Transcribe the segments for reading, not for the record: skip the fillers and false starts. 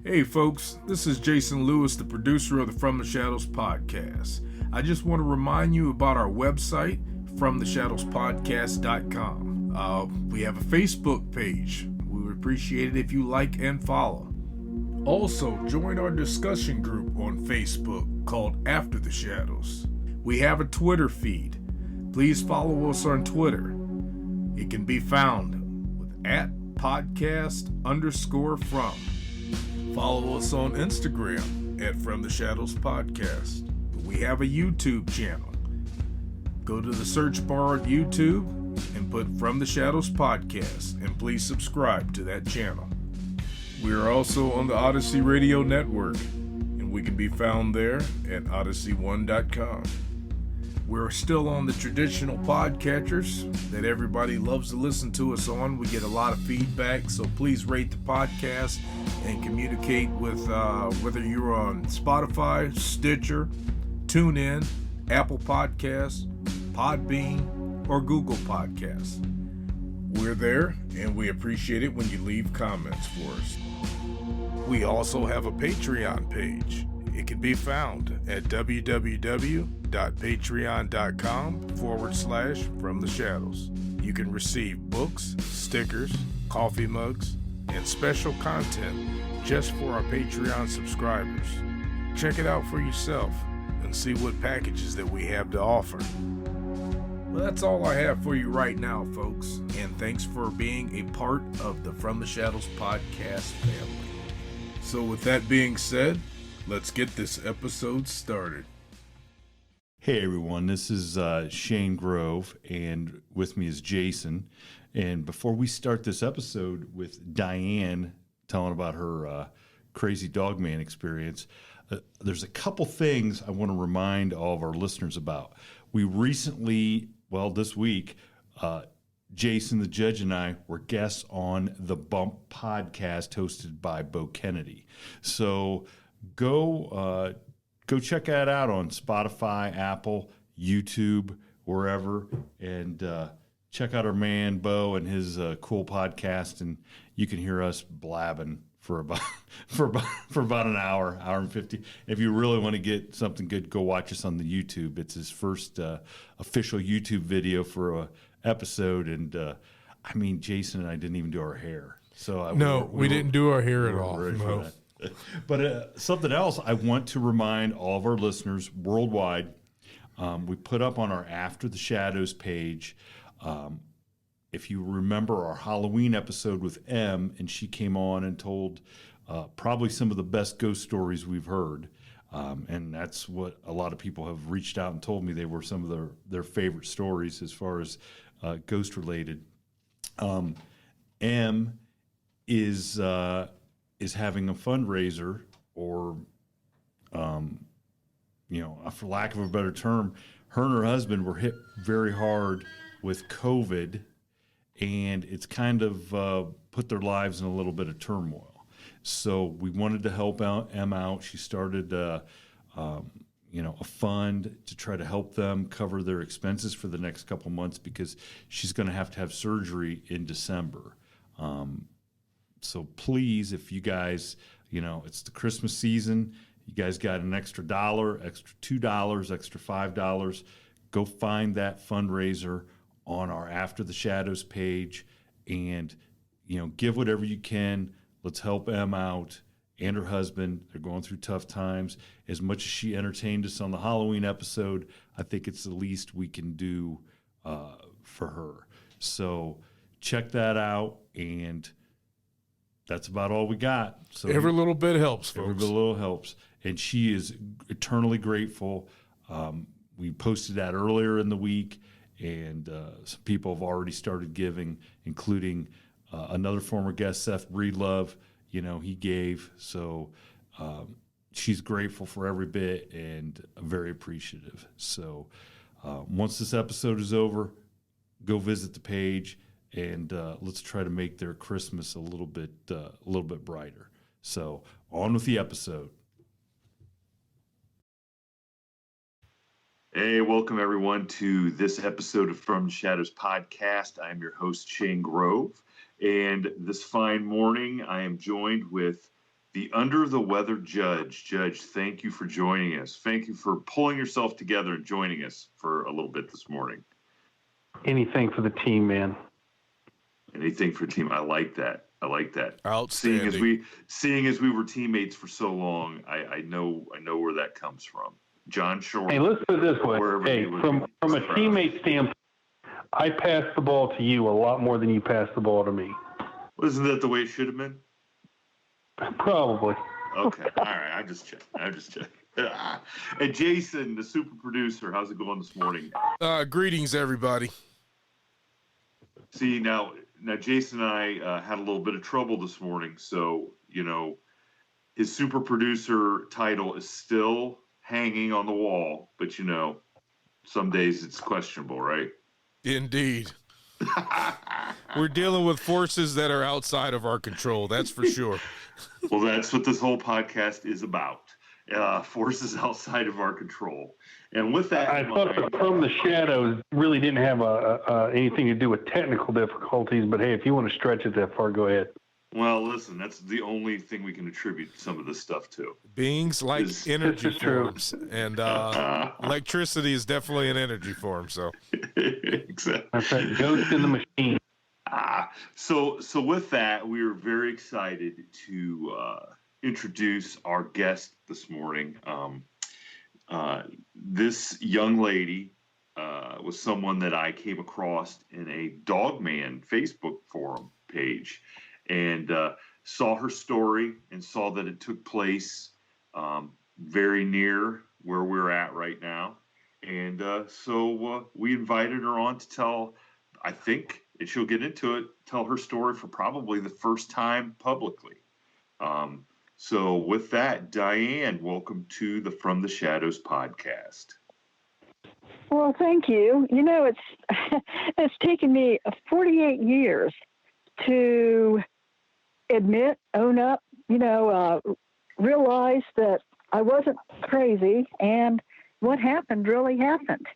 Hey folks, this is Jason Lewis, the producer of the From the Shadows podcast. I just want to remind you about our website, fromtheshadowspodcast.com. We have a Facebook page. We would appreciate it if you like and follow. Also, join our discussion group on Facebook called After the Shadows. We have a Twitter feed. Please follow us on Twitter. It can be found with @podcast_from. Follow us on Instagram at From the Shadows Podcast. We have a YouTube channel. Go to the search bar at YouTube and put From the Shadows Podcast, and please subscribe to that channel. We are also on the Odyssey Radio Network, and we can be found there at odyssey1.com. We're still on the traditional podcatchers that everybody loves to listen to us on. We get a lot of feedback, so please rate the podcast and communicate with whether you're on Spotify, Stitcher, TuneIn, Apple Podcasts, Podbean, or Google Podcasts. We're there, and we appreciate it when you leave comments for us. We also have a Patreon page. It can be found at www.patreon.com/FromTheShadows. You can receive books, stickers, coffee mugs, and special content just for our Patreon subscribers. Check it out for yourself and see what packages that we have to offer. Well, that's all I have for you right now, folks, and thanks for being a part of the From the Shadows podcast family. So with that being said, let's get this episode started. Hey everyone, this is Shane Grove, and with me is Jason. And before we start this episode with Diane telling about her crazy Dogman experience, there's a couple things I want to remind all of our listeners about. We recently, this week, Jason, the judge, and I were guests on the Bump podcast hosted by Bo Kennedy. So go check that out on Spotify, Apple, YouTube, wherever, and check out our man Bo and his cool podcast, and you can hear us blabbing for about an hour and 50. If you really want to get something good, go watch us on the YouTube. It's his first official YouTube video for a episode, and Jason and I didn't even do our hair. So we didn't do our hair at all. No. But something else I want to remind all of our listeners worldwide, we put up on our After the Shadows page, if you remember our Halloween episode with M, and she came on and told probably some of the best ghost stories we've heard. And that's what a lot of people have reached out and told me they were some of their favorite stories as far as ghost related. M is having a fundraiser, or, for lack of a better term, her and her husband were hit very hard with COVID, and it's kind of put their lives in a little bit of turmoil. So we wanted to help Em out. She started, a fund to try to help them cover their expenses for the next couple months, because she's going to have surgery in December. So please, if you guys, it's the Christmas season, you guys got an extra $1, extra $2, extra $5, go find that fundraiser on our After the Shadows page, and, give whatever you can. Let's help Em out and her husband. They're going through tough times. As much as she entertained us on the Halloween episode, I think it's the least we can do for her. So check that out, and that's about all we got. So every little bit helps, folks. Every little helps. And she is eternally grateful. We posted that earlier in the week, and some people have already started giving, including another former guest, Seth Breedlove. He gave. So she's grateful for every bit and very appreciative. So once this episode is over, go visit the page, and let's try to make their Christmas a little bit brighter. So on with the episode. Hey, welcome everyone to this episode of From the Shadows podcast. I am your host, Shane Grove, and this fine morning I am joined with the Under the Weather Judge. Judge, thank you for joining us. Thank you for pulling yourself together and joining us for a little bit this morning. Anything for the team, man. Anything for team. I like that. Outstanding. Seeing as we were teammates for so long, I know where that comes from. John Short. Hey, let's put it this way. Hey, from a teammate standpoint, I passed the ball to you a lot more than you passed the ball to me. Wasn't that the way it should have been? Probably. Okay. All right. I'm just checking. And Jason, the super producer, how's it going this morning? Greetings, everybody. See, now Jason and I had a little bit of trouble this morning. So, his super producer title is still hanging on the wall. But, some days it's questionable, right? Indeed. We're dealing with forces that are outside of our control. That's for sure. Well, that's what this whole podcast is about. Forces outside of our control. And with that, I thought the From the Shadows really didn't have anything to do with technical difficulties, but hey, if you want to stretch it that far, go ahead. Well, listen, that's the only thing we can attribute some of this stuff to. Beings like energy forms, and electricity is definitely an energy form. So, exactly. That's right. Ghost in the machine. So with that, we are very excited to introduce our guest this morning. This young lady was someone that I came across in a Dogman Facebook forum page, and saw her story and saw that it took place very near where we're at right now. And so we invited her on to tell, I think, and she'll get into it, tell her story for probably the first time publicly. So with that, Diane, welcome to the From the Shadows podcast. Well, thank you. It's taken me 48 years to admit, own up, realize that I wasn't crazy and what happened really happened.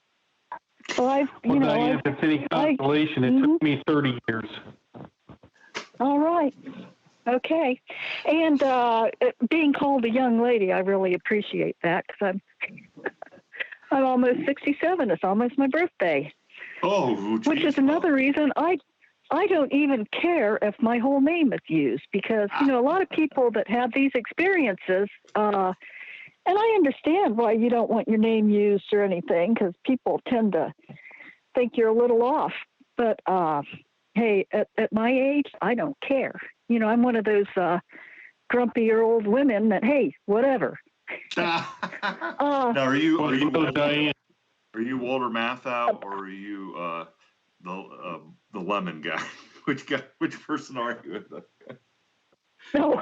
So Diane, if it's any consolation, it took me 30 years. All right. Okay. And being called a young lady, I really appreciate that because I'm almost 67. It's almost my birthday. Oh, geez. Which is another reason I don't even care if my whole name is used because, a lot of people that have these experiences, and I understand why you don't want your name used or anything because people tend to think you're a little off. But, hey, at my age, I don't care. I'm one of those grumpy old women that, hey, whatever. Now, are you Walter Matthau, or are you the lemon guy? Which person are you? No,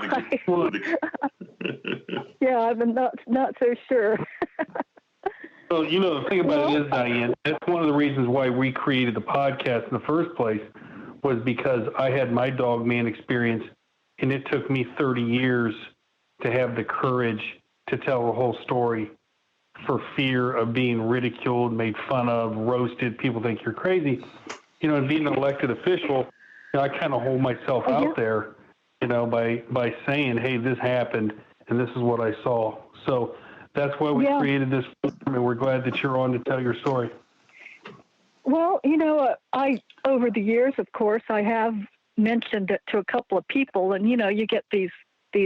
yeah, I'm not so sure. Well, the thing about it is, Diane, that's one of the reasons why we created the podcast in the first place was because I had my Dogman experience, and it took me 30 years to have the courage to tell the whole story for fear of being ridiculed, made fun of, roasted. People think you're crazy. And being an elected official, I kind of hold myself out there, by saying, hey, this happened, and this is what I saw. So that's why we created this program, and we're glad that you're on to tell your story. Well, I over the years, of course, I have mentioned it to a couple of people, and you get these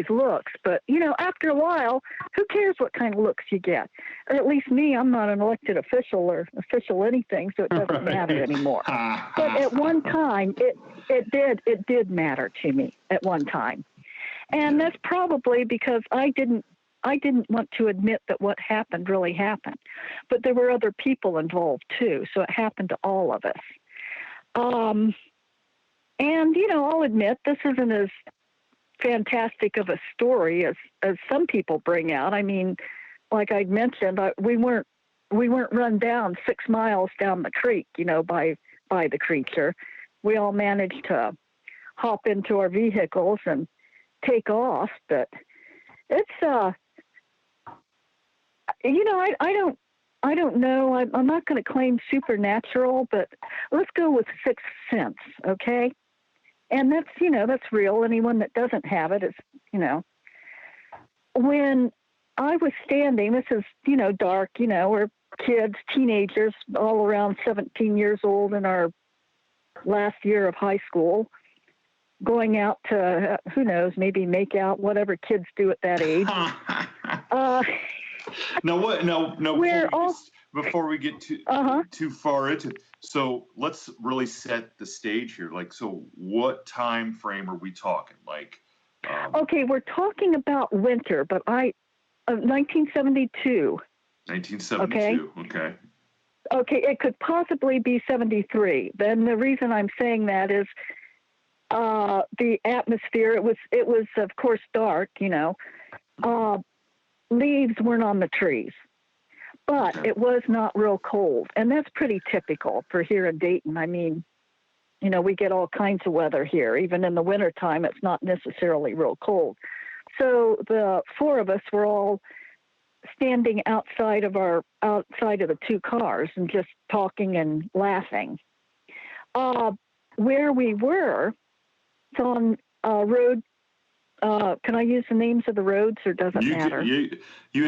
looks, but after a while, who cares what kind of looks you get? Or at least me, I'm not an elected official or official anything, so it doesn't matter anymore. But at one time, it did matter to me at one time, and that's probably because I didn't want to admit that what happened really happened, but there were other people involved too, so it happened to all of us. And I'll admit this isn't as fantastic of a story as some people bring out. I mean, like I'd mentioned, we weren't run down 6 miles down the creek, by the creature. We all managed to hop into our vehicles and take off. But it's I don't know. I'm not going to claim supernatural, but let's go with sixth sense, okay? And that's real. Anyone that doesn't have it is, when I was standing, this is, dark, we're kids, teenagers, all around 17 years old in our last year of high school, going out to, who knows, maybe make out, whatever kids do at that age. Before we get too far into it, so let's really set the stage here. Like, so what time frame are we talking? Like, okay, we're talking about winter, but 1972. 1972. Okay. Okay, it could possibly be 73. Then the reason I'm saying that is the atmosphere. It was of course dark. Leaves weren't on the trees, but it was not real cold, and that's pretty typical for here in Dayton. I mean, we get all kinds of weather here. Even in the wintertime, it's not necessarily real cold. So the four of us were all standing outside of the two cars and just talking and laughing. Where we were, it's on a road. Can I use the names of the roads, or does it matter? You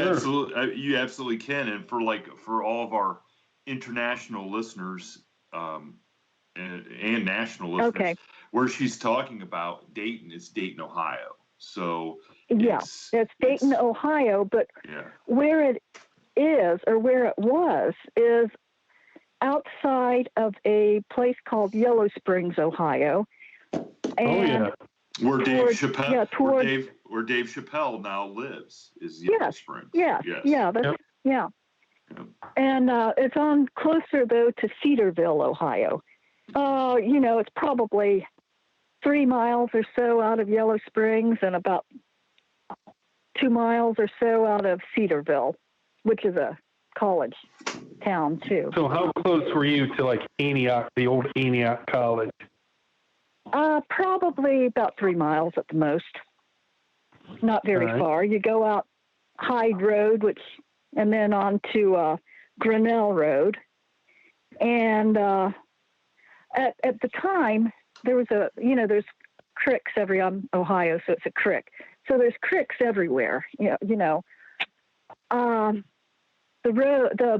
absolutely can. And for all of our international listeners and national listeners, where she's talking about Dayton is Dayton, Ohio. So it's Dayton, Ohio, but where it is, or where it was, is outside of a place called Yellow Springs, Ohio. And where Dave Chappelle now lives is Yellow Springs. And it's on closer though to Cedarville, Ohio. It's probably 3 miles or so out of Yellow Springs and about 2 miles or so out of Cedarville, which is a college town too. So how close were you to like Antioch, the old Antioch College? Probably about 3 miles at the most. Not very far. You go out Hyde Road, and then on to Grinnell Road. And at the time, there was there's creeks I'm Ohio, so it's a creek. So there's creeks everywhere. The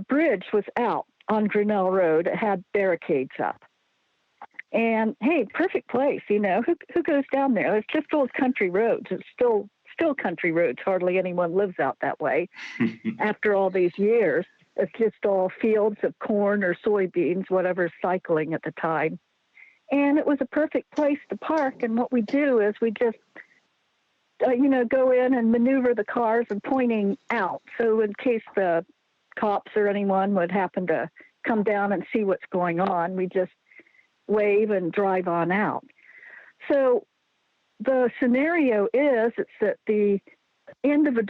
bridge was out on Grinnell Road. It had barricades up. And hey, perfect place. Who goes down there? It's just old country roads. It's still country roads. Hardly anyone lives out that way. After all these years, it's just all fields of corn or soybeans, whatever's cycling at the time. And it was a perfect place to park. And what we do is we just, go in and maneuver the cars and pointing out. So in case the cops or anyone would happen to come down and see what's going on, we just wave and drive on out. So the scenario is it's at the end of a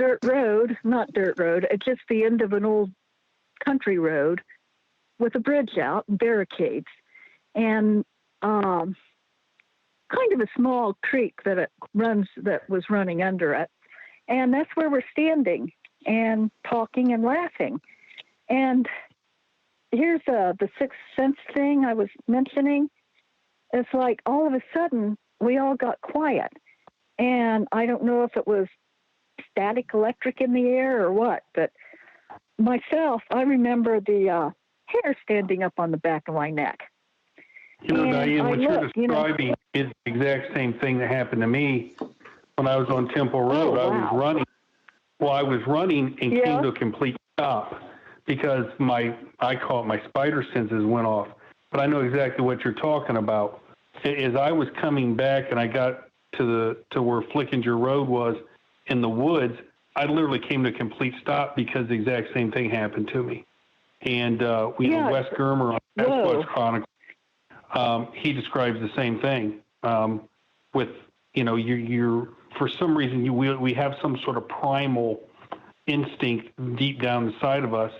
it's just the end of an old country road with a bridge out and barricades and kind of a small creek that was running under it. And that's where we're standing and talking and laughing. And here's the sixth sense thing I was mentioning. It's like all of a sudden we all got quiet. And I don't know if it was static electric in the air or what, but myself, I remember the hair standing up on the back of my neck. Diane, what you're describing is the exact same thing that happened to me when I was on Temple Road. Oh, wow. I was running and came to a complete stop because I call it my spider senses went off. But I know exactly what you're talking about. As I was coming back and I got to where Flickinger Road was in the woods, I literally came to a complete stop because the exact same thing happened to me. And Wes Germer on Sasquatch Chronicles, he describes the same thing. With you're for some reason we have some sort of primal instinct deep down inside of us,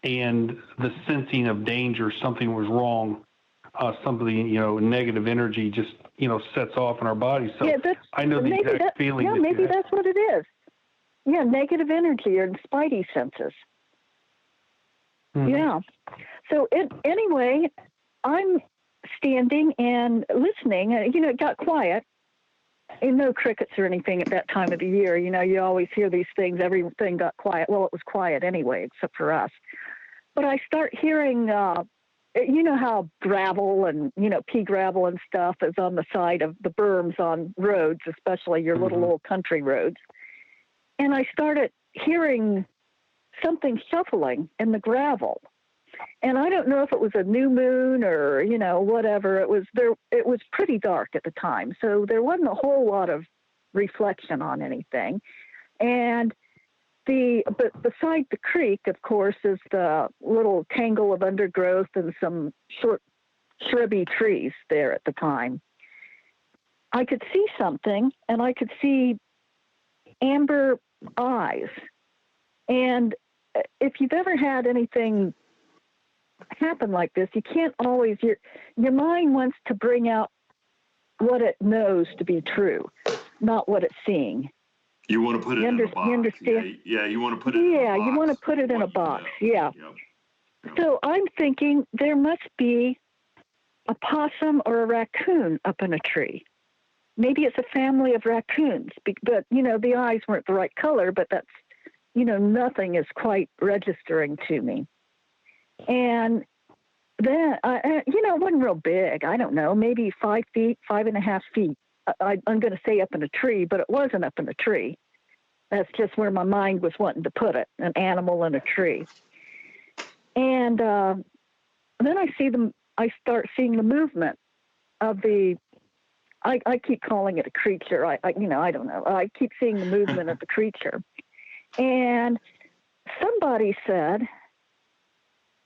and the sensing of danger, something was wrong, something negative energy just sets off in our bodies. So I know the exact feeling. Yeah, maybe that's what it is. Yeah, negative energy or spidey senses. Mm-hmm. Yeah. So anyway, I'm standing and listening. It got quiet, and no crickets or anything at that time of the year. You know, you always hear these things. Everything got quiet. Well, it was quiet anyway, except for us. But I start hearing, you know how gravel and, you know, pea gravel and stuff is on the side of the berms on roads, especially your little old country roads. And I started hearing something shuffling in the gravel. And I don't know if it was a new moon or, you know, whatever. It was there. It was pretty dark at the time, so there wasn't a whole lot of reflection on anything. And but beside the creek, of course, is the little tangle of undergrowth and some short, shrubby trees there at the time. I could see something, and I could see amber eyes. And if you've ever had anything happen like this, you can't always, your mind wants to bring out what it knows to be true, not what it's seeing. You want to put it in a box. You understand? Yeah, you want to put it in a box. Yeah, you want to put it in a box. Yeah. Yep. So I'm thinking there must be a possum or a raccoon up in a tree. Maybe it's a family of raccoons, but, you know, the eyes weren't the right color, but that's, you know, nothing is quite registering to me. And then, you know, it wasn't real big. I don't know, maybe 5 feet, 5.5 feet. I'm going to say up in a tree, but it wasn't up in a tree. That's just where my mind was wanting to put it, an animal in a tree. And then I start seeing the movement of I keep calling it a creature. I don't know. I keep seeing the movement of the creature. And somebody said,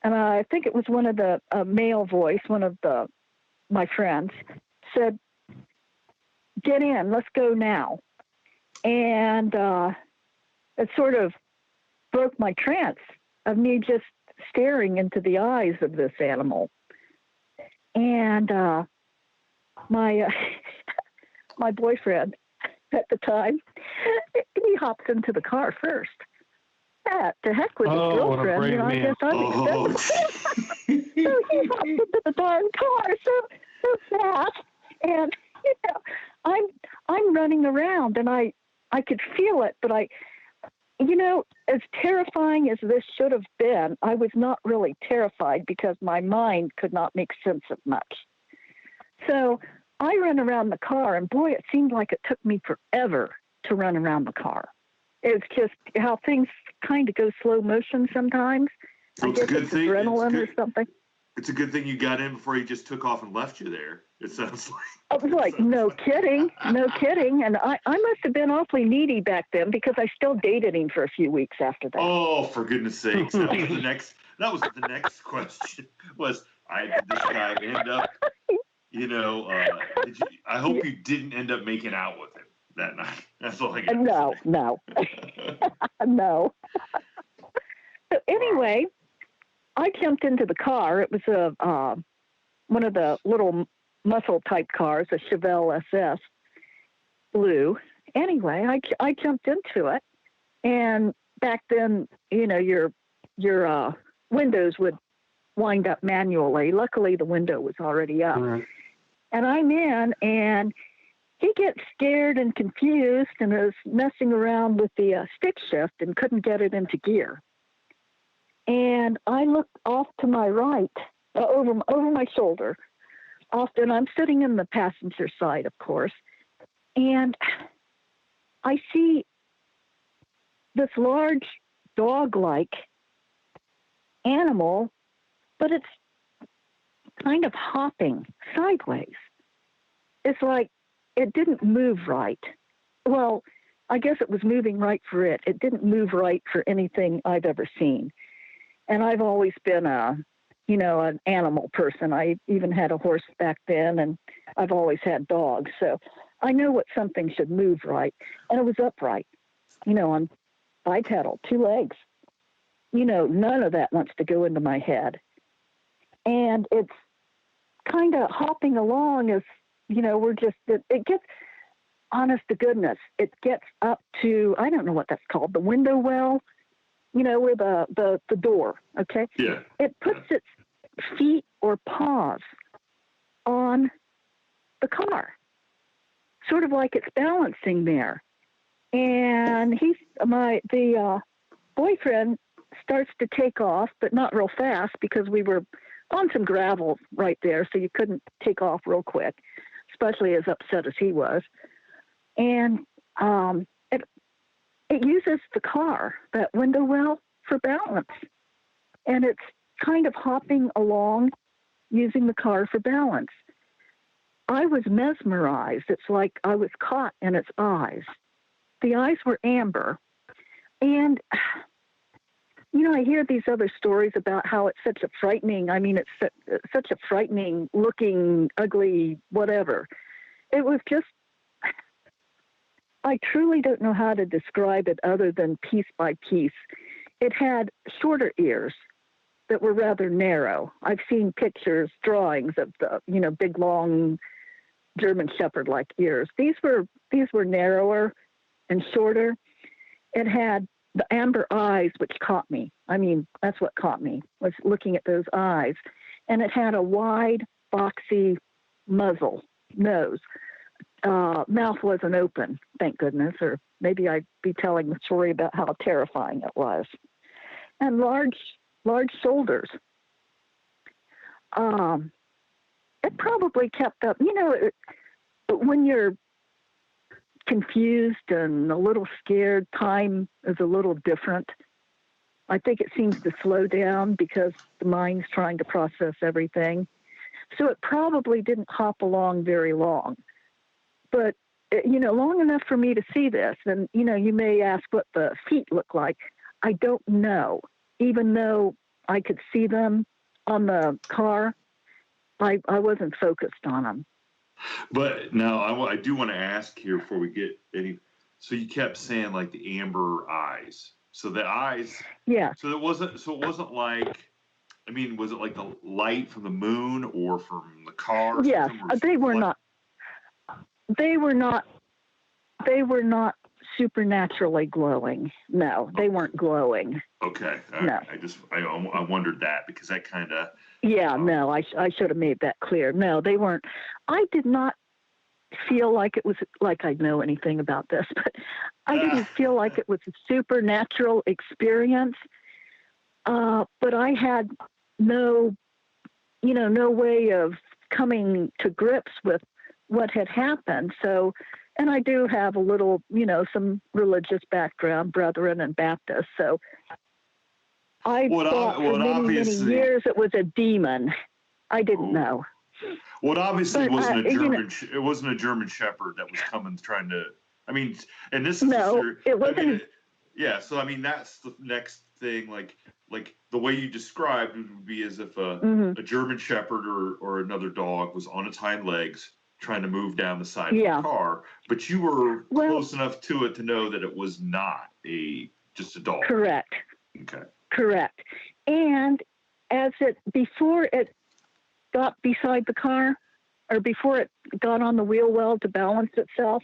and I think it was one of the male voice, one of my friends, said, "Get in, let's go now." And it sort of broke my trance of me just staring into the eyes of this animal. And my boyfriend at the time, he hops into the car first. To heck with his girlfriend, you know, I guess I'm So he hops into the darn car so fast, and you know, I'm running around, and I could feel it, but you know, as terrifying as this should have been, I was not really terrified because my mind could not make sense of much. So I run around the car, and boy, it seemed like it took me forever to run around the car. It's just how things kind of go slow motion sometimes. Well, it's a good thing. Adrenaline or something. It's a good thing you got in before he just took off and left you there. It sounds like. I was like, no kidding. And I must have been awfully needy back then because I still dated him for a few weeks after that. Oh, for goodness sakes. That was the next question was, did this guy end up, you know, I hope you didn't end up making out with him that night. That's all I got. No. No. So anyway, I jumped into the car. It was one of the little muscle type cars, a Chevelle SS blue. Anyway, I jumped into it, and back then, you know, your windows would wind up manually. Luckily, the window was already up. Right. And I'm in, and he gets scared and confused and is messing around with the stick shift and couldn't get it into gear. And I looked off to my right, over my shoulder. Often I'm sitting in the passenger side, of course, and I see this large dog-like animal, but it's kind of hopping sideways. It's like it didn't move right. Well, I guess it was moving right for it. It didn't move right for anything I've ever seen. And I've always been an animal person. I even had a horse back then, and I've always had dogs. So I know what something should move right. And it was upright, you know, on bipedal, 2 legs. You know, none of that wants to go into my head. And it's kind of hopping along as, you know, it gets, honest to goodness, it gets up to, I don't know what that's called, the window well, you know, where the door, okay? Yeah. It puts its feet or paws on the car. sort of like it's balancing there. And the boyfriend starts to take off, but not real fast because we were on some gravel right there, so you couldn't take off real quick, especially as upset as he was. And it uses the car, that window well, for balance. And it's kind of hopping along using the car for balance. I was mesmerized. It's like I was caught in its eyes. The eyes were amber. And, you know, I hear these other stories about how it's such a frightening, it's such a frightening looking, ugly, whatever. It was just, I truly don't know how to describe it other than piece by piece. It had shorter ears that were rather narrow. I've seen pictures, drawings of the, big, long German Shepherd-like ears. These were narrower and shorter. It had the amber eyes, which caught me. That's what caught me, was looking at those eyes. And it had a wide, boxy muzzle, nose. Mouth wasn't open, thank goodness, or maybe I'd be telling the story about how terrifying it was. And large shoulders. It probably kept up. When you're confused and a little scared, time is a little different. I think it seems to slow down because the mind's trying to process everything. So it probably didn't hop along very long. But, long enough for me to see this. And, you may ask what the feet look like. I don't know. Even though I could see them on the car, I wasn't focused on them. But now I do want to ask here before we get any. So you kept saying like the amber eyes. So the eyes. Yeah. So it wasn't like. Was it like the light from the moon or from the car? Yes, they were not. They were not. They were not supernaturally glowing. No, they weren't glowing. Okay. No. I wondered that because that kind of. Yeah, no, I should have made that clear. No, they weren't. I did not feel like it was like I know anything about this, but I didn't feel like it was a supernatural experience. But I had no way of coming to grips with what had happened. So, and I do have a little, some religious background, Brethren and Baptist. So I thought for many years it was a demon. I didn't know. Well, it obviously wasn't a German. It wasn't a German Shepherd that was coming trying to. And this is it wasn't. Yeah, so that's the next thing. Like the way you described it would be as if a German Shepherd or another dog was on its hind legs trying to move down the side of the car, but you were close enough to it to know that it was not just a dog. Correct. Okay. Correct. And before it got beside the car, or before it got on the wheel well to balance itself,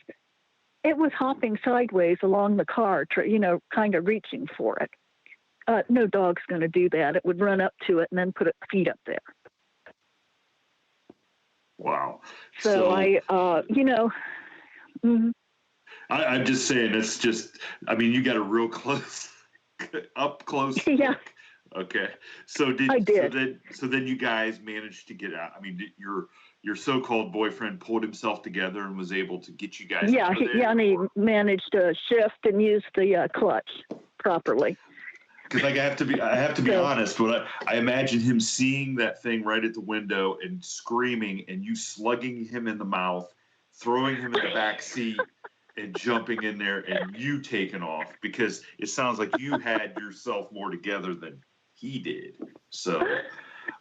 it was hopping sideways along the car, kind of reaching for it. No dog's going to do that. It would run up to it and then put its feet up there. Wow. So I, I'm just saying, it's just, you got a real close, up close. Yeah. Look. Okay. So then you guys managed to get out. Your so-called boyfriend pulled himself together and was able to get you guys. Yeah. And he managed to shift and use the clutch properly. Because I have to be honest. But I imagine him seeing that thing right at the window and screaming, and you slugging him in the mouth, throwing him in the back seat, and jumping in there, and you taking off. Because it sounds like you had yourself more together than he did. So.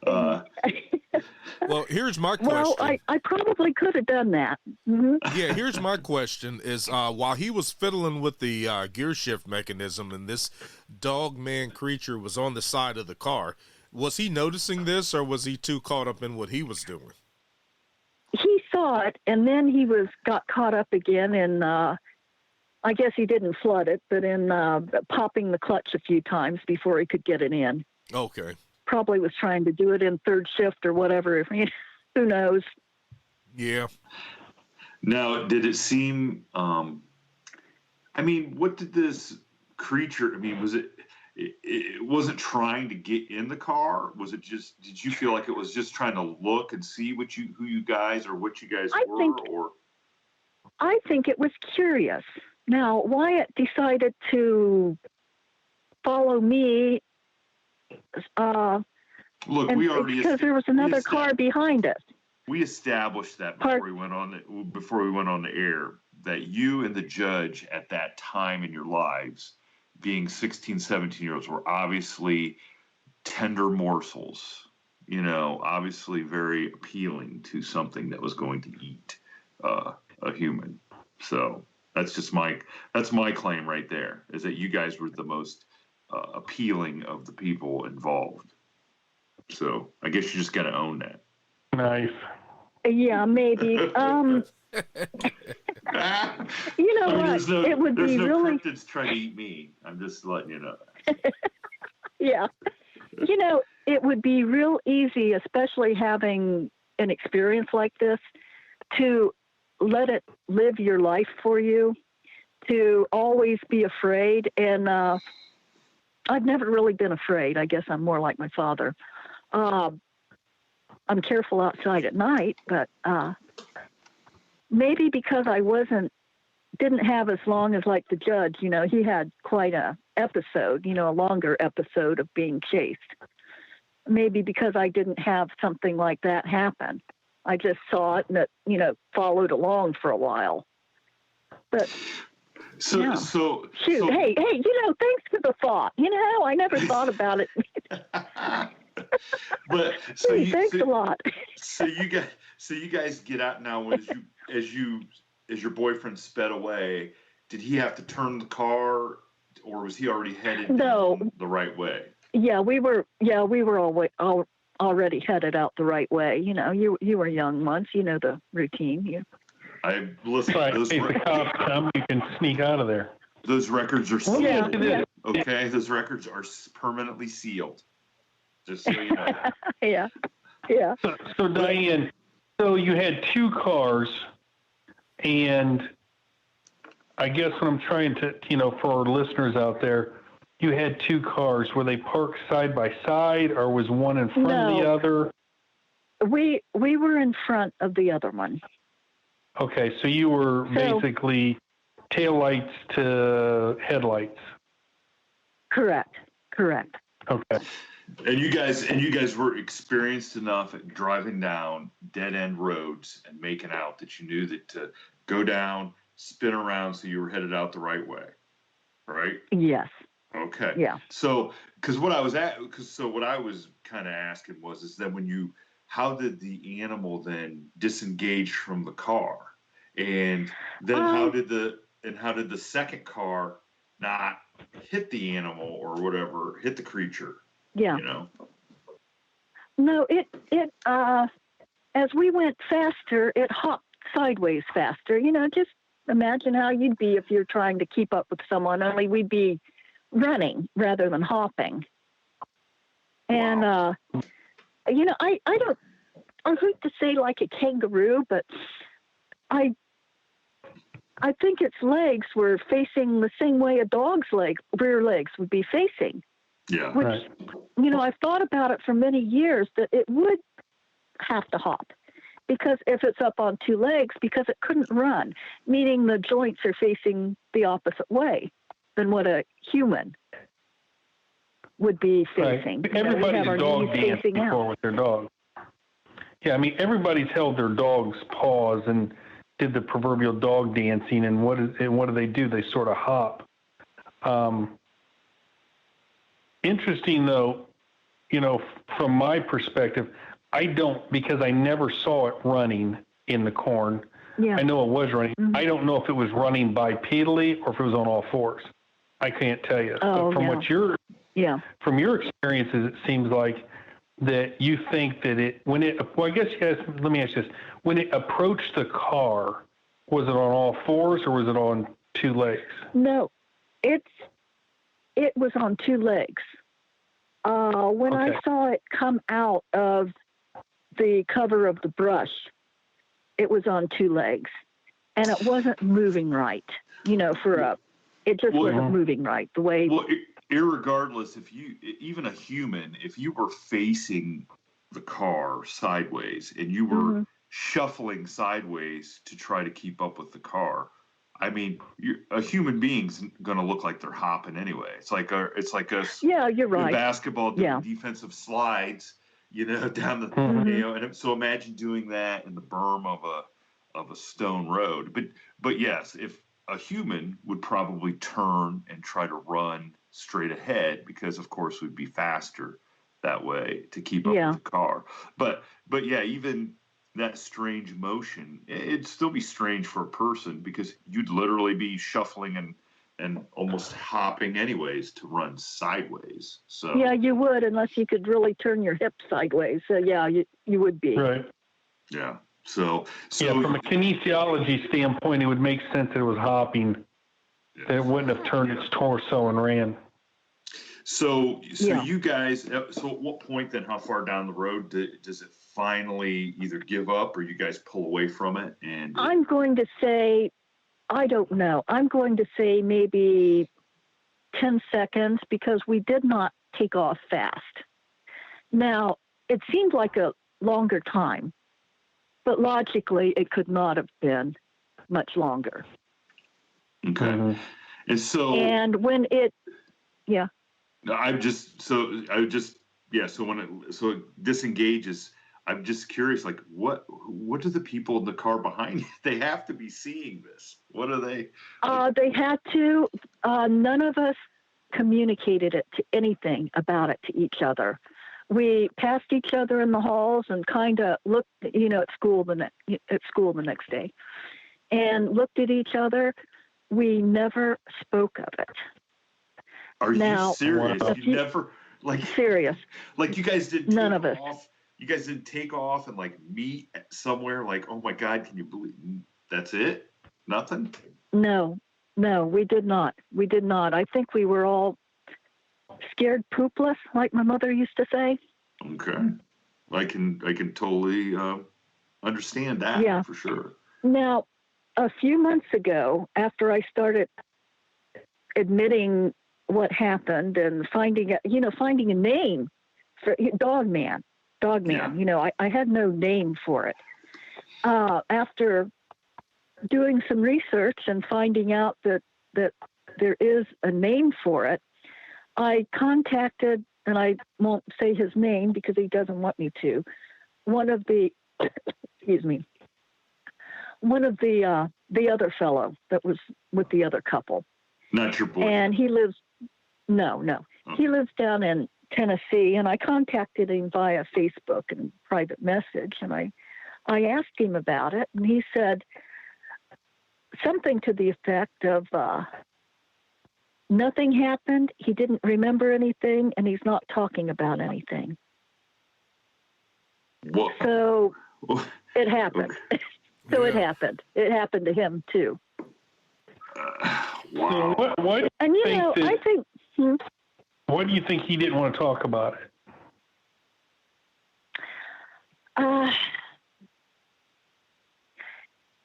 Well, here's my question. Well, I probably could have done that. Mm-hmm. Yeah, here's my question is, while he was fiddling with the gear shift mechanism and this Dogman creature was on the side of the car, was he noticing this or was he too caught up in what he was doing? He saw it, and then he got caught up again in, I guess he didn't flood it, but in popping the clutch a few times before he could get it in. Okay. Probably was trying to do it in third shift or whatever. Who knows? Yeah. Now, did it seem? I mean, what did this creature? I mean, was it? It wasn't trying to get in the car. Was it just? Did you feel like it was just trying to look and see who you guys or what you guys were? Or I think it was curious. Now, why it decided to follow me? Look, we already because there was another car behind us. We established that before we went on the air, that you and the judge at that time in your lives, being 16, 17-year-olds, were obviously tender morsels, obviously very appealing to something that was going to eat a human. So that's my claim right there, is that you guys were the most appealing of the people involved. So I guess you just got to own that. Nice. Yeah, maybe. You know what? It would be really. Cryptids try to eat me. I'm just letting you know. Yeah. It would be real easy, especially having an experience like this, to let it live your life for you, to always be afraid. And I've never really been afraid. I guess I'm more like my father. I'm careful outside at night, but maybe because I didn't have as long as like the judge, he had quite a episode, a longer episode of being chased. Maybe because I didn't have something like that happen. I just saw it and it, followed along for a while. But So hey, thanks for the thought. I never thought about it. But thanks a lot. So you guys get out now. As your boyfriend sped away, did he have to turn the car, or was he already headed the right way? Yeah, we were already headed out the right way. You were young once. You know the routine. I listen. The cops come, you can sneak out of there. Those records are sealed. Yeah. Okay, those records are permanently sealed. Just so you know. Yeah. So Diane, you had two cars, and I guess what I'm trying to, for our listeners out there, you had two cars. Were they parked side by side, or was one in front of the other? We were in front of the other one. Okay, so you were basically taillights to headlights. Correct. Okay. And you guys were experienced enough at driving down dead end roads and making out that you knew that to go down, spin around, so you were headed out the right way, right? Yes. Okay. Yeah. So, what I was kind of asking is that how did the animal then disengage from the car, and then how did the second car not hit the animal or whatever, hit the creature? Yeah. No, it as we went faster, it hopped sideways faster. Just imagine how you'd be if you're trying to keep up with someone, only we'd be running rather than hopping. And wow. I hate to say like a kangaroo, but I think its legs were facing the same way a dog's rear legs would be facing. Yeah. Which, right. I've thought about it for many years that it would have to hop, because if it's up on two legs, because it couldn't run, meaning the joints are facing the opposite way than what a human would be facing. Right. Everybody's dog danced before with their dog. Yeah, everybody's held their dog's paws and did the proverbial dog dancing, and what do they do? They sort of hop. Interesting, though, from my perspective, I don't, because I never saw it running in the corn. Yeah. I know it was running. Mm-hmm. I don't know if it was running bipedally or if it was on all fours. I can't tell you. Oh, but from your experiences, it seems like that you think that I guess you guys, let me ask you this. When it approached the car, was it on all fours or was it on two legs? No, it was on two legs. When I saw it come out of the cover of the brush, it was on two legs. and it wasn't moving right. It just wasn't moving right the way. Well, irregardless, even a human, if you were facing the car sideways and you were shuffling sideways to try to keep up with the car, I mean, a human being's going to look like they're hopping anyway. It's like a Yeah, you're right. in basketball doing defensive slides, down the and so imagine doing that in the berm of a stone road. But yes, if a human would probably turn and try to run straight ahead because of course we'd be faster that way to keep up with the car. But yeah, even that strange motion, it'd still be strange for a person because you'd literally be shuffling and almost hopping anyways to run sideways. So yeah, you would, unless you could really turn your hips sideways. So yeah, you would be. Right. Yeah. So from a kinesiology standpoint, it would make sense that it was hopping. Yeah. That it wouldn't have turned its torso and ran. So you guys, so at what point then, how far down the road does it finally either give up or you guys pull away from it? And I'm going to say, I don't know. I'm going to say maybe 10 seconds because we did not take off fast. Now, it seemed like a longer time, but logically it could not have been much longer. Okay. And so, and when it, yeah. So when it disengages, I'm just curious, like what do the people in the car behind you, they have to be seeing this. What are they? They had to, none of us communicated anything about it to each other. We passed each other in the halls and kind of looked, at school the next day and looked at each other. We never spoke of it. Are you serious? You never serious? Like you guys didn't none of us. You guys didn't take off and like meet somewhere like, oh my God, can you believe that's it? Nothing? No, we did not. We did not. I think we were all scared poopless, like my mother used to say. Okay. I can totally understand that for sure. Now, a few months ago, after I started admitting what happened and finding a name for Dogman. Yeah. I had no name for it. After doing some research and finding out that there is a name for it, I contacted, and I won't say his name because he doesn't want me to, one of the other fellow that was with the other couple. Not your boy. And he lives, no. Oh. He lives down in Tennessee, and I contacted him via Facebook and private message, and I asked him about it, and he said something to the effect of nothing happened, he didn't remember anything, and he's not talking about anything. What? So it happened. Okay. It happened. It happened to him too. Wow. So what and I think. What do you think he didn't want to talk about it?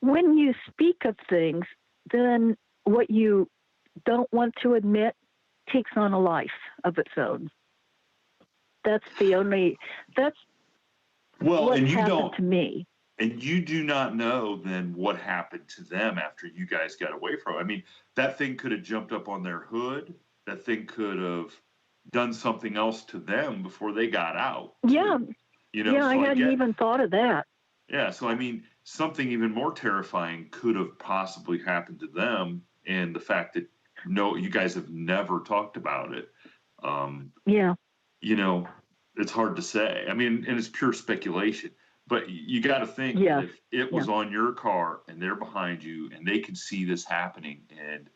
When you speak of things, then what you don't want to admit takes on a life of its own. That's what happened to me. And you do not know then what happened to them after you guys got away from it. I mean, that thing could have jumped up on their hood. That thing could have done something else to them before they got out. Yeah. I hadn't even thought of that. Yeah. So, I mean, something even more terrifying could have possibly happened to them. And the fact that, you guys have never talked about it. It's hard to say. I mean, and it's pure speculation. But you got to think that if it was on your car and they're behind you and they can see this happening and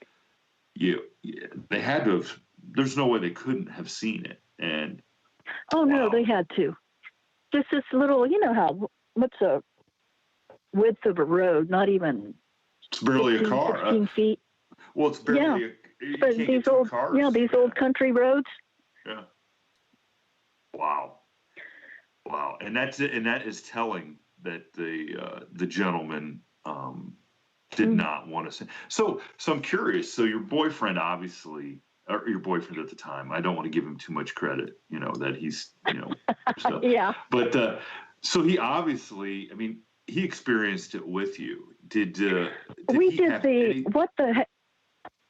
they had to have, there's no way they couldn't have seen it. And no, they had to. Just this little, what's a width of a road? Not even. It's barely 15, a car. 15 feet. Well, it's barely but these old cars. Yeah, these old country roads. Yeah. Wow. And that's it. And that is telling that the gentleman did not want to say. So I'm curious. So your boyfriend, obviously, or your boyfriend at the time, I don't want to give him too much credit, that he's, stuff. Yeah. But so he obviously, I mean, he experienced it with you. Did we he did have the any? what the heck?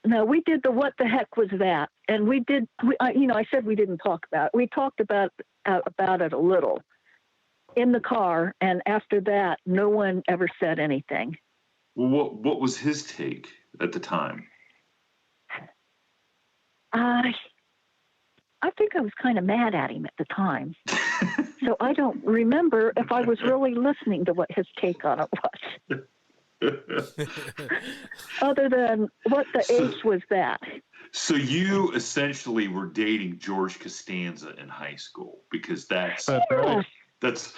No, we did the what the heck was that? And I said we didn't talk about it. We talked about it a little in the car, and after that, no one ever said anything. Well, what was his take at the time? I think I was kind of mad at him at the time. So I don't remember if I was really listening to what his take on it was. Other than what the H was that. So you essentially were dating George Costanza in high school, because that's Yes, that's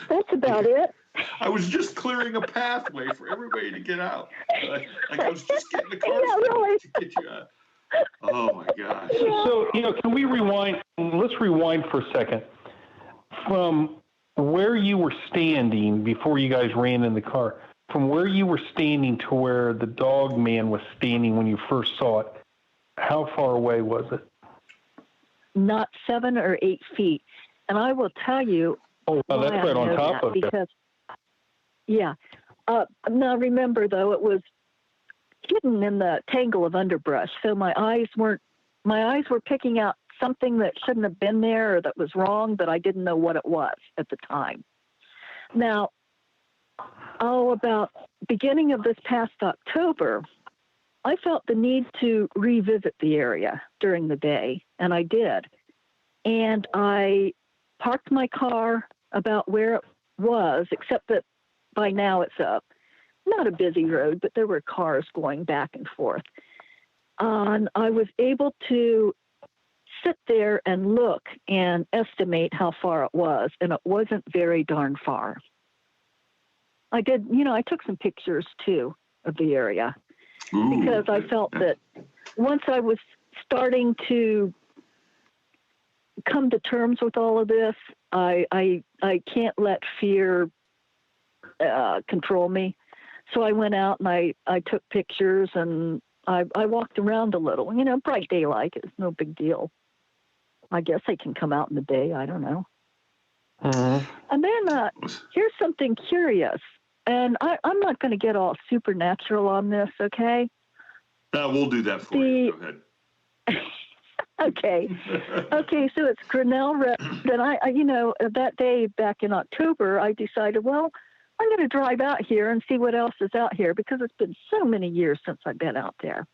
that's about it. I was just clearing a pathway for everybody to get out. Like I was just getting the car really. to get you out. Oh my gosh. So, can we rewind? Let's rewind for a second. From where you were standing before you guys ran in the car, from where you were standing to where the dog man was standing when you first saw it, how far away was it? Not 7 or 8 feet. And I will tell you. Oh, wow, that's right on top of it. Because, yeah. Now remember, though, it was hidden in the tangle of underbrush, so my eyes were picking out something that shouldn't have been there or that was wrong, but I didn't know what it was at the time. Now, about beginning of this past October, I felt the need to revisit the area during the day, and I did. And I parked my car about where it was, except that by now it's not a busy road, but there were cars going back and forth. And I was able to sit there and look and estimate how far it was, and it wasn't very darn far. I did, I took some pictures too of the area. Ooh. Because I felt that once I was starting to come to terms with all of this, I can't let fear control me. So I went out and I took pictures, and I walked around a little. Bright daylight is no big deal. I guess they can come out in the day. I don't know. Mm-hmm. And then here's something curious. And I'm not going to get all supernatural on this, okay? We'll do that for you. Go ahead. Okay, so it's Grinnell Road. And I that day back in October, I decided, well, I'm going to drive out here and see what else is out here, because it's been so many years since I've been out there.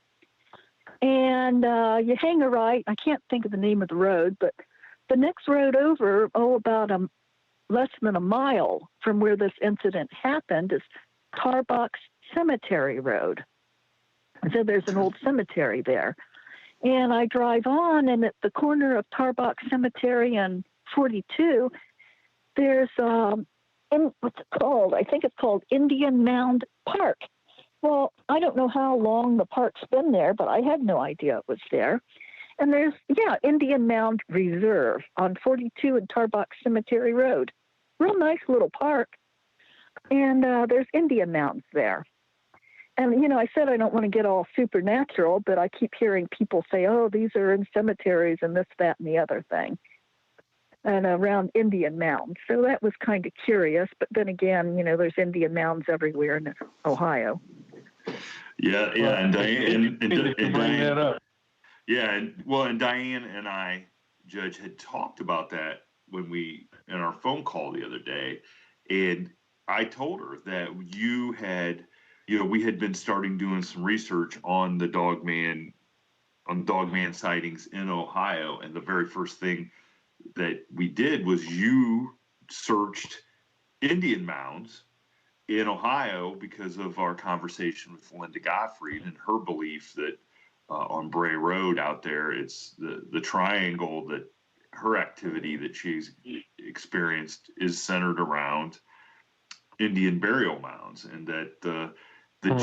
And you hang a right. I can't think of the name of the road, but the next road over, about less than a mile from where this incident happened, is Tarbox Cemetery Road. So there's an old cemetery there. And I drive on, and at the corner of Tarbox Cemetery and 42, there's what's it called? I think it's called Indian Mound Park. Well, I don't know how long the park's been there, but I had no idea it was there. And there's, Indian Mound Reserve on 42 and Tarbox Cemetery Road. Real nice little park. And there's Indian mounds there. And, I said I don't want to get all supernatural, but I keep hearing people say, oh, these are in cemeteries and this, that, and the other thing. And around Indian mounds. So that was kind of curious. But then again, there's Indian mounds everywhere in Ohio. Yeah, and Diane, and bring that up. Yeah, and Diane and I, Judge, had talked about that when in our phone call the other day, and I told her that you had, we had been starting doing some research on the Dogman sightings in Ohio, and the very first thing that we did was you searched Indian mounds in Ohio because of our conversation with Linda Gottfried and her belief that on Bray Road out there, it's the triangle that her activity that she's experienced is centered around Indian burial mounds, and that the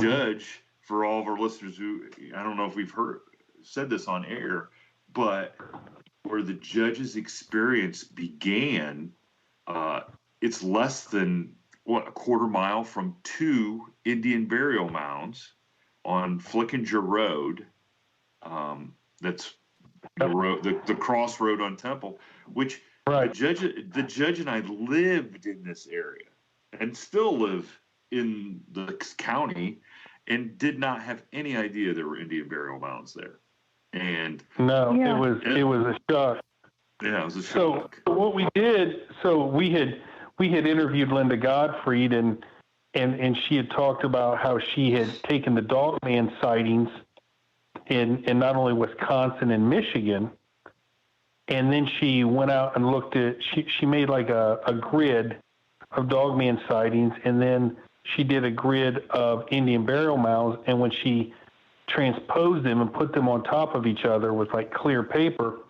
judge, for all of our listeners who, I don't know if we've said this on air, but where the judge's experience began, it's less than a quarter mile from 2 Indian burial mounds on Flickinger Road. That's the road, the crossroad on Temple, which Right. the judge and I lived in this area and still live in the county, and did not have any idea there were Indian burial mounds there. And No, Yeah. it was a shock. yeah, it was a So shock. what we did, we had interviewed Linda Gottfried, and she had talked about how she had taken the Dogman sightings in not only Wisconsin and Michigan, and then she went out and looked at, she made like a grid of Dogman sightings, and then she did a grid of Indian burial mounds, and when she transposed them and put them on top of each other with like clear paper,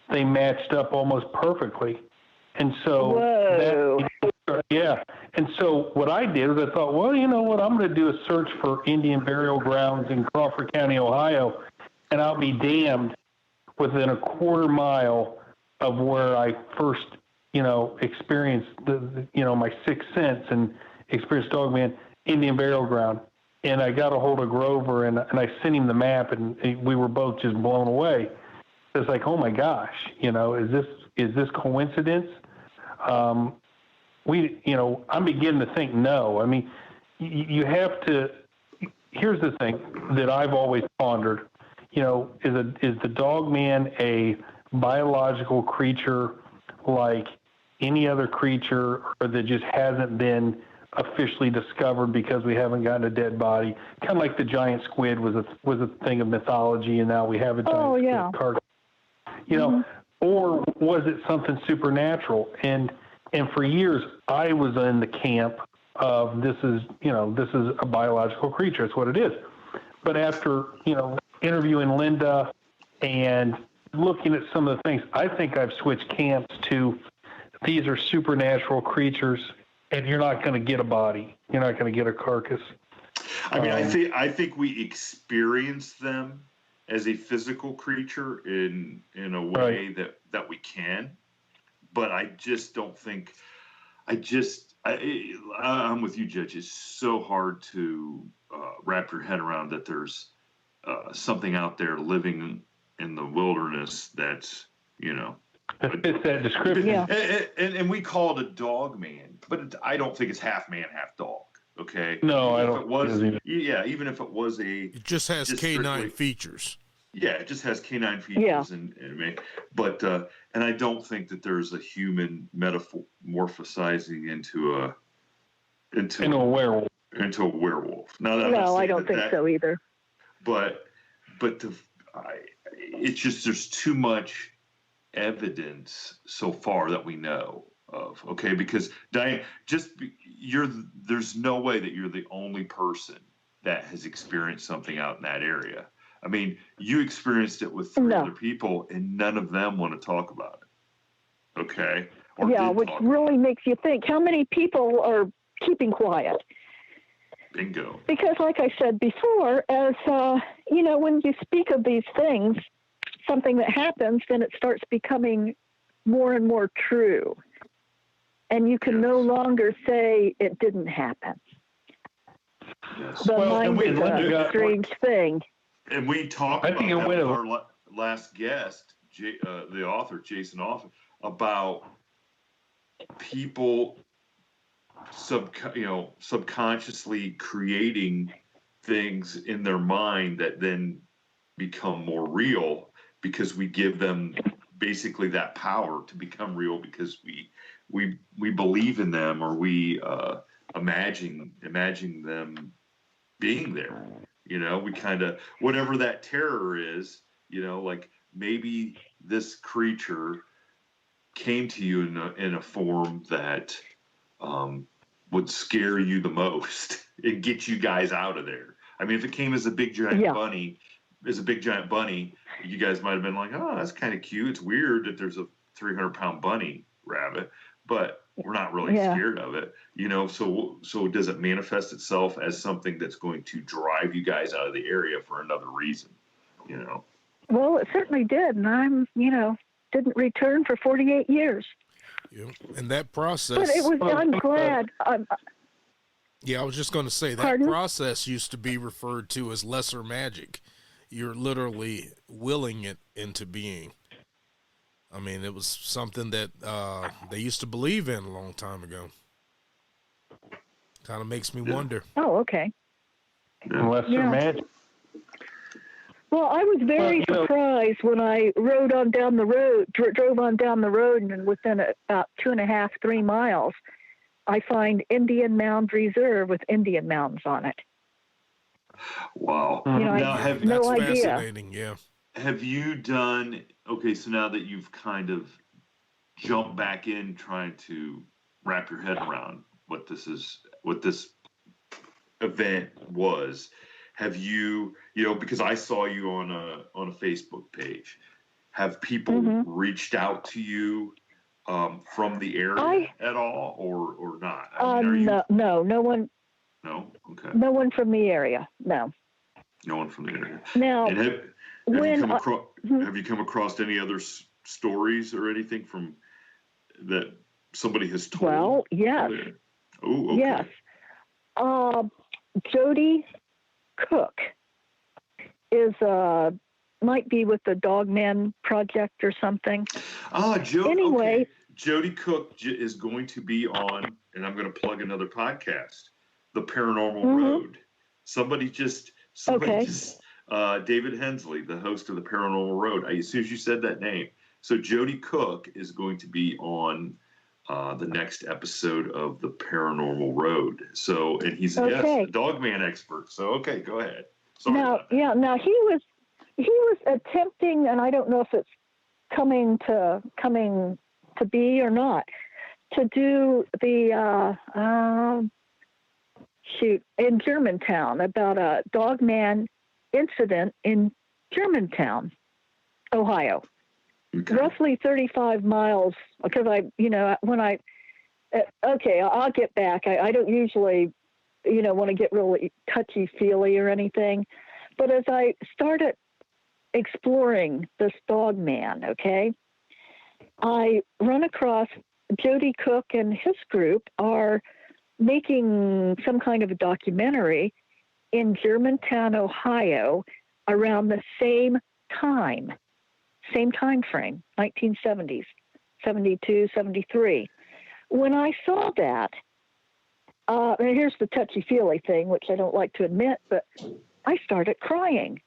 they matched up almost perfectly. And so Whoa. yeah. And so what I did was I thought, well, you know what, I'm going to do a search for Indian burial grounds in Crawford County, Ohio, and I'll be damned within a quarter mile of where I first, experienced my sixth sense and experienced Dogman, Indian burial ground. And I got a hold of Grover, and I sent him the map, and we were both just blown away. It's like, oh my gosh, is this coincidence? I'm beginning to think no. I mean, you have to. Here's the thing that I've always pondered. Is the Dogman a biological creature like any other creature, or that just hasn't been officially discovered because we haven't gotten a dead body? Kind of like the giant squid was a thing of mythology, and now we have a giant squid carcass. Or was it something supernatural? And for years, I was in the camp of this is a biological creature. It's what it is. But after, interviewing Linda and looking at some of the things, I think I've switched camps to these are supernatural creatures, and you're not going to get a body. You're not going to get a carcass. I mean, I think we experience them as a physical creature in a way that we can, but I just don't think. I'm with you, Judge. It's so hard to wrap your head around that there's something out there living in the wilderness that's It's that description. Yeah. And we call it a dog man, but I don't think it's half man, half dog. Okay. No, I If don't. it was, either. yeah, even if it was It just has canine features. Yeah, it just has canine features, Yeah. but and I don't think that there's a human metamorphosizing into a werewolf. Into a werewolf. Now, No, I don't think so either. But it's just there's too much evidence so far that we know of. Okay, because Diane, there's no way that you're the only person that has experienced something out in that area. I mean, you experienced it with three other people, and none of them want to talk about it. Okay? Which really makes you think, how many people are keeping quiet? Bingo. Because like I said before, as, when you speak of these things, something that happens, then it starts becoming more and more true. And you can no longer say it didn't happen. Yes. The mind is a strange thing. And we talked about that with our last guest, the author, Jason Offen, about people subconsciously creating things in their mind that then become more real because we give them basically that power to become real because we believe in them, or we imagine them being there. We kind of, whatever that terror is, like maybe this creature came to you in a form that would scare you the most and get you guys out of there. I mean, if it came as a big giant bunny, you guys might have been like, oh, that's kind of cute. It's weird that there's a 300-pound bunny rabbit, but we're not really scared of it, so does it manifest itself as something that's going to drive you guys out of the area for another reason, Well, it certainly did, and I'm, didn't return for 48 years. In that process. But I'm glad. Yeah, I was just going to say that Pardon? process used to be referred to as lesser magic. You're literally willing it into being. I mean, it was something that they used to believe in a long time ago. Kind of makes me wonder. Oh, okay. Lesser Yeah. magic. Well, I was very surprised when I drove on down the road, and within about 2.5, 3 miles, I find Indian Mound Reserve with Indian mounds on it. Wow. You know, Now, I have, had no That's idea. fascinating, yeah. have you done, okay, so now that you've kind of jumped back in trying to wrap your head around what this event was, have you, because I saw you on a Facebook page, have people reached out to you from the area at all, or not? I mean, no one. No? Okay. No one from the area. No. No one from the area. Now, And have you come across any other stories or anything from that somebody has told? Well, yes. Oh, okay. Yes. Jody Cook is might be with the Dogman project or something. Okay. Anyway, Jody Cook is going to be on, and I'm going to plug another podcast, The Paranormal Road. Somebody just David Hensley, the host of The Paranormal Road. As soon as you said that name, so Jody Cook is going to be on the next episode of The Paranormal Road. So, and he's a Dogman expert. So, okay, go ahead. Sorry now he was attempting, and I don't know if it's coming to be or not, to do the in Germantown, about a Dogman incident in Germantown, Ohio. Okay. Roughly 35 miles, because I'll get back. I don't usually, want to get really touchy-feely or anything. But as I started exploring this Dogman, I run across Jody Cook and his group are making some kind of a documentary in Germantown, Ohio, around the same time frame, 1970s, 72, 73. When I saw that, and here's the touchy-feely thing, which I don't like to admit, but I started crying.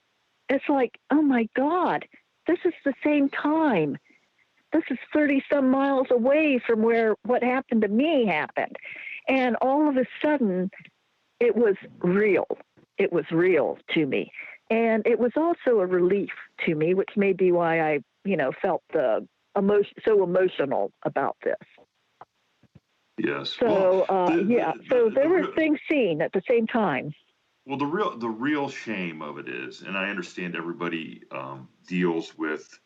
It's like, oh my God, this is the same time. This is 30-some miles away from where what happened to me happened. And all of a sudden, it was real. It was real to me. And it was also a relief to me, which may be why I, felt so emotional about this. Yes. So, so there were things seen at the same time. Well, the real shame of it is, and I understand everybody deals with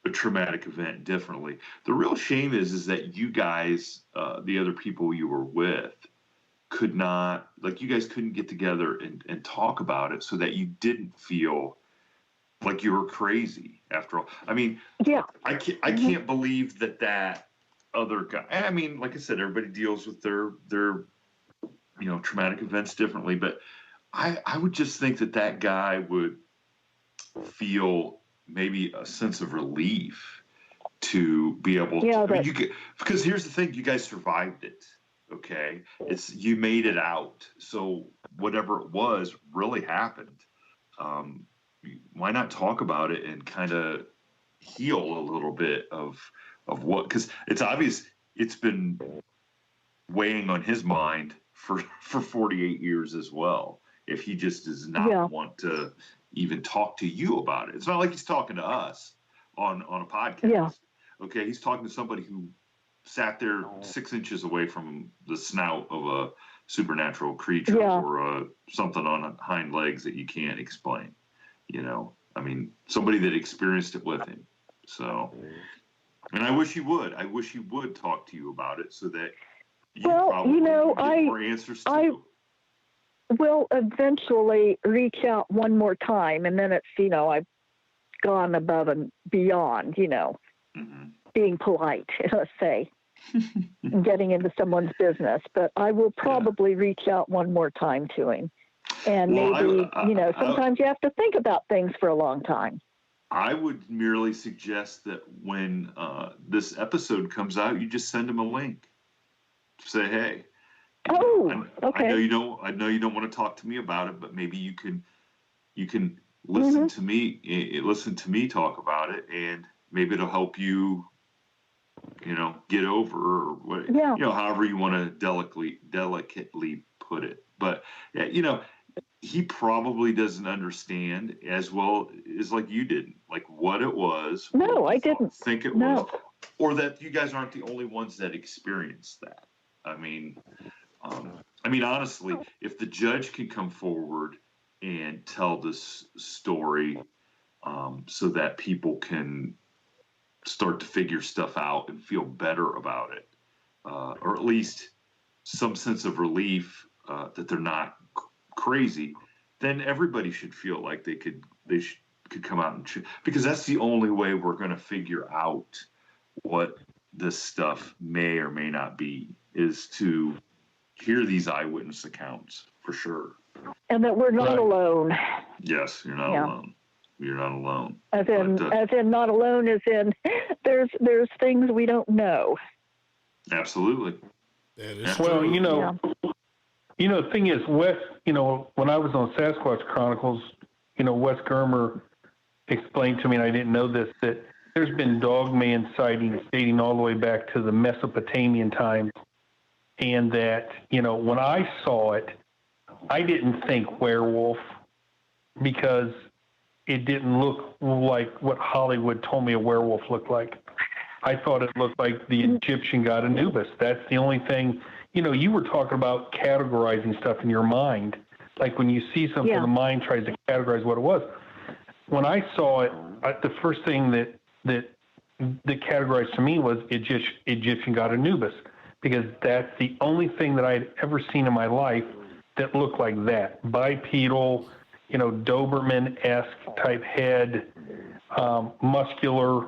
a traumatic event differently. The real shame is that you guys, the other people you were with, could not, you guys couldn't get together and talk about it so that you didn't feel like you were crazy after all. I mean, I can't believe that other guy, I mean, like I said, everybody deals with their traumatic events differently, but I would just think that guy would feel maybe a sense of relief to be able to, because here's the thing, you guys survived it. Okay. You made it out. So whatever it was really happened. Why not talk about it and kind of heal a little bit of what, because it's obvious it's been weighing on his mind for 48 years as well. If he just does not want to even talk to you about it. It's not like he's talking to us on a podcast. Yeah. Okay. He's talking to somebody who sat there 6 inches away from the snout of a supernatural creature or something on hind legs that you can't explain. I mean, somebody that experienced it with him. So, and I wish he would. I wish he would talk to you about it so that you probably would get more answers too. Will eventually reach out one more time, and then it's, I've gone above and beyond, being polite, let's say. getting into someone's business, but I will probably reach out one more time to him. And maybe, sometimes you have to think about things for a long time. I would merely suggest that when this episode comes out, you just send him a link. Say, hey. Okay. I know you don't want to talk to me about it, but maybe you can listen to me talk about it, and maybe it'll help you, get over, or what, however you want to delicately put it. But he probably doesn't understand as well as like you didn't, like what it was. No, I didn't think it was, or that you guys aren't the only ones that experienced that. I mean, honestly, if the judge can come forward and tell this story, so that people can start to figure stuff out and feel better about it, or at least some sense of relief that they're not crazy, then everybody should feel like they could come out and because that's the only way we're going to figure out what this stuff may or may not be, is to hear these eyewitness accounts for sure. And that we're not alone. Yes, you're not alone. You're not alone. As in not alone, as in there's things we don't know. Absolutely. That is well, true. The thing is, Wes, when I was on Sasquatch Chronicles, Wes Germer explained to me, and I didn't know this, that there's been Dogman sightings dating all the way back to the Mesopotamian times. And that, when I saw it, I didn't think werewolf because it didn't look like what Hollywood told me a werewolf looked like. I thought it looked like the Egyptian god Anubis. That's the only thing, you were talking about categorizing stuff in your mind. Like when you see something, the mind tries to categorize what it was. When I saw it, the first thing that categorized to me was Egyptian god Anubis, because that's the only thing that I had ever seen in my life that looked like that. Bipedal, Doberman-esque type head, muscular.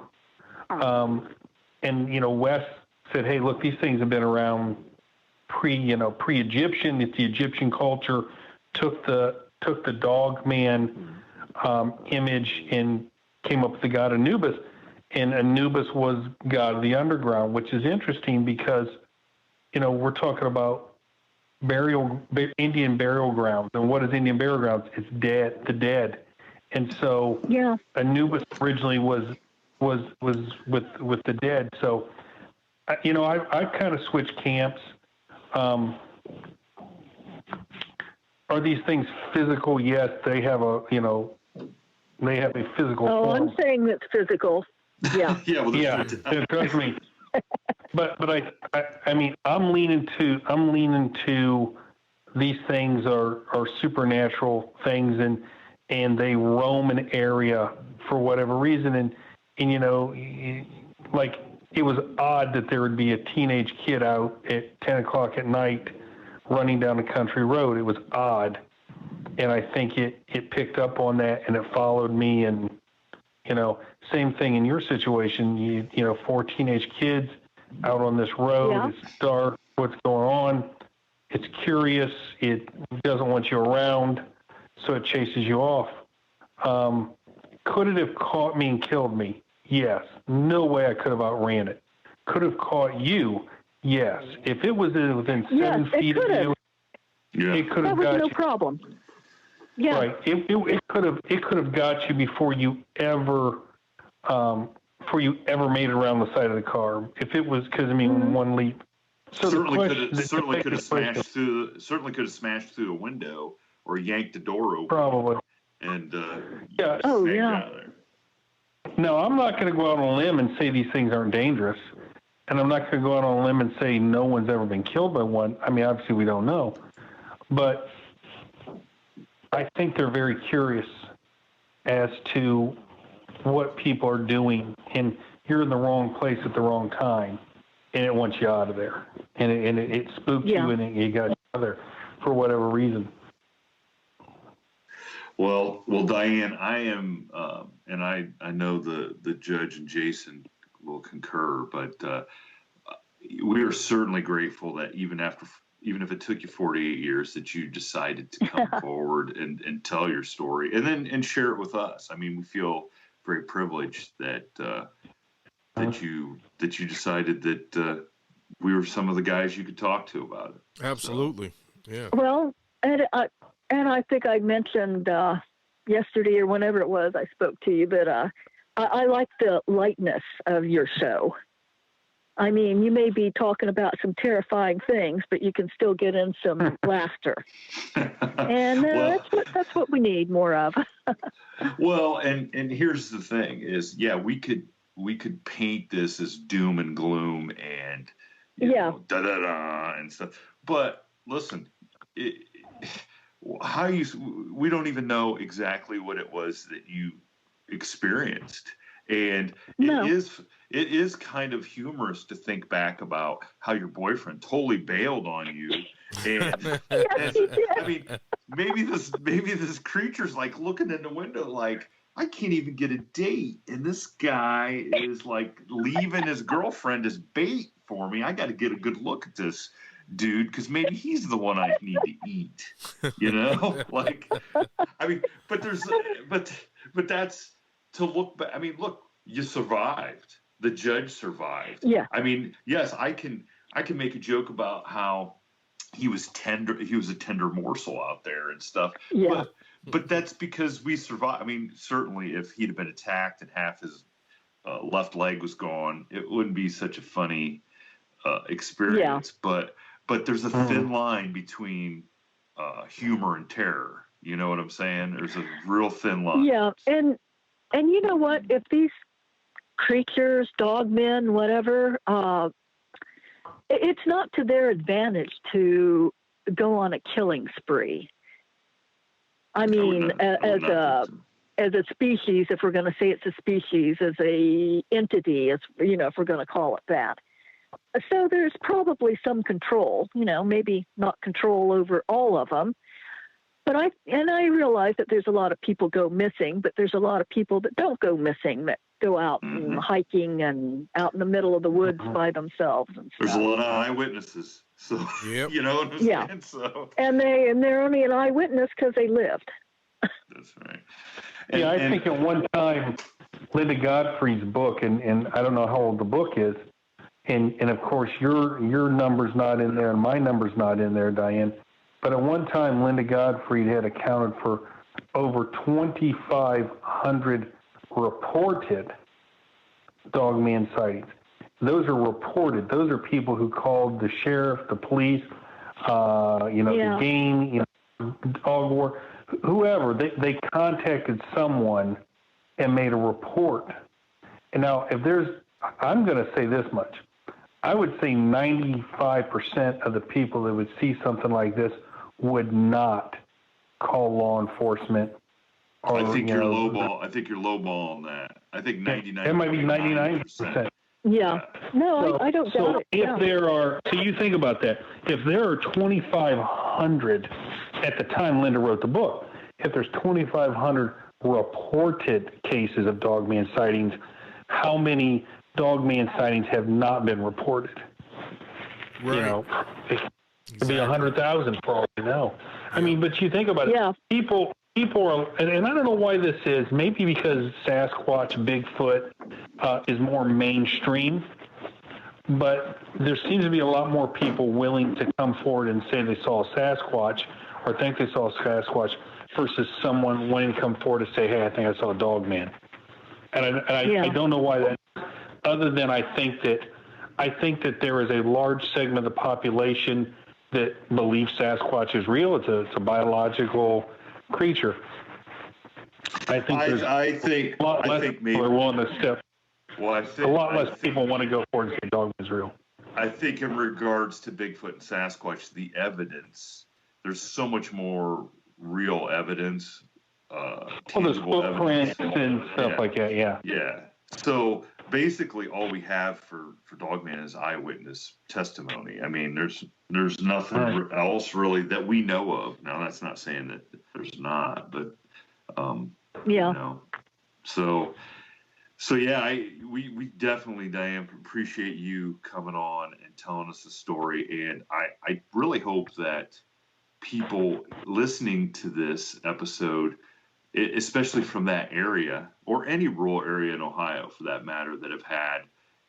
And, Wes said, hey, look, these things have been around pre-Egyptian. It's the Egyptian culture, took the Dogman image and came up with the god Anubis. And Anubis was god of the underground, which is interesting because, we're talking about Indian burial grounds. And what is Indian burial grounds? It's the dead. And so Anubis originally was with the dead. So, I've kind of switched camps. Are these things physical? Yes, they have a physical form. I'm saying it's physical. Yeah. Trust me. But I mean, I'm leaning to these things are supernatural things, and they roam an area for whatever reason, and like it was odd that there would be a teenage kid out at 10 o'clock at night running down a country road. It was odd, and I think it picked up on that, and it followed me, and same thing in your situation. 4 teenage kids out on this road. It's dark. What's going on? It's curious. It doesn't want you around, so it chases you off. Could it have caught me and killed me? Yes. No way I could have outran it. Could have caught you? Yes. If it was within 7 feet of you, it could have got you. That was no problem. Yeah. Right. It could have got you before you ever made it around the side of the car. If it was, because one leap. So certainly could have smashed through a window or yanked the door open. Probably. And out of there. No, I'm not going to go out on a limb and say these things aren't dangerous, and I'm not going to go out on a limb and say no one's ever been killed by one. I mean, obviously we don't know, but I think they're very curious as to what people are doing, and you're in the wrong place at the wrong time, and it wants you out of there, and it spooked you, and it got you out of there for whatever reason. Well, Diane, I am, and I know the judge and Jason will concur, but we are certainly grateful that even if it took you 48 years, that you decided to come forward and tell your story and share it with us. I mean, we feel very privileged that you decided that we were some of the guys you could talk to about it. Absolutely. So. Yeah. Well, and I think I mentioned yesterday or whenever it was I spoke to you that I like the lightness of your show. I mean, you may be talking about some terrifying things, but you can still get in some laughter, and that's what we need more of. Well, and here's the thing: is we could paint this as doom and gloom and da da da and stuff. But listen, we don't even know exactly what it was that you experienced, and it is kind of humorous to think back about how your boyfriend totally bailed on you, and I mean, maybe this creature's like looking in the window like, I can't even get a date, and this guy is like leaving his girlfriend as bait for me. I got to get a good look at this dude because maybe he's the one I need to eat, like, I mean, but that's to look back. I mean, look, you survived. The judge survived. Yeah. I mean, yes, I can make a joke about how he was tender. He was a tender morsel out there and stuff. Yeah. But that's because we survived. I mean, certainly if he'd have been attacked and half his left leg was gone, it wouldn't be such a funny experience. Yeah. But there's a thin line between humor and terror. You know what I'm saying? There's a real thin line. Yeah, and you know what? If these creatures, dogmen, whatever, it's not to their advantage to go on a killing spree. I mean, as a species, if we're going to say it's a species, as a entity, if we're going to call it that. So there's probably some control, maybe not control over all of them. But I realize that there's a lot of people go missing, but there's a lot of people that don't go missing, that go out and hiking and out in the middle of the woods by themselves and stuff. There's a lot of eyewitnesses, so you know what I'm saying. So and they're only an eyewitness because they lived. That's right. I think at one time, Linda Godfrey's book, and I don't know how old the book is, and of course your number's not in there and my number's not in there, Diane. But at one time, Linda Godfrey had accounted for over 2,500 reported dogman sightings. Those are reported. Those are people who called the sheriff, the police, the gang, dog war, whoever. They contacted someone and made a report. And now, I'm going to say this much. I would say 95% of the people that would see something like this would not call law enforcement. I think you're lowball. I think you're lowball on that. I think 99%. It might be 99%. Yeah. No, I don't doubt it. If there are, so you think about that. If there are 2,500 at the time Linda wrote the book, if there's 2,500 reported cases of dogman sightings, how many dogman sightings have not been reported? Right. It could be 100,000 for all you know. I mean, but you think about it. People are, and I don't know why this is. Maybe because Sasquatch, Bigfoot is more mainstream, but there seems to be a lot more people willing to come forward and say they saw a Sasquatch or think they saw a Sasquatch versus someone wanting to come forward and say, hey, I think I saw a dogman. And I don't know why that is, other than I think that there is a large segment of the population that believes Sasquatch is real. It's a biological creature. I think a lot less people are willing to step. Well, a lot less people want to go forward and say dogman is real. I think in regards to Bigfoot and Sasquatch, the evidence, there's so much more real evidence. There's footprints and stuff like that. Yeah. Yeah. So basically, all we have for Dogman is eyewitness testimony. I mean, there's nothing else really that we know of. Now, that's not saying that there's not, but So So yeah, we definitely, Diane, appreciate you coming on and telling us the story, and I really hope that people listening to this episode, especially from that area or any rural area in Ohio for that matter, that have had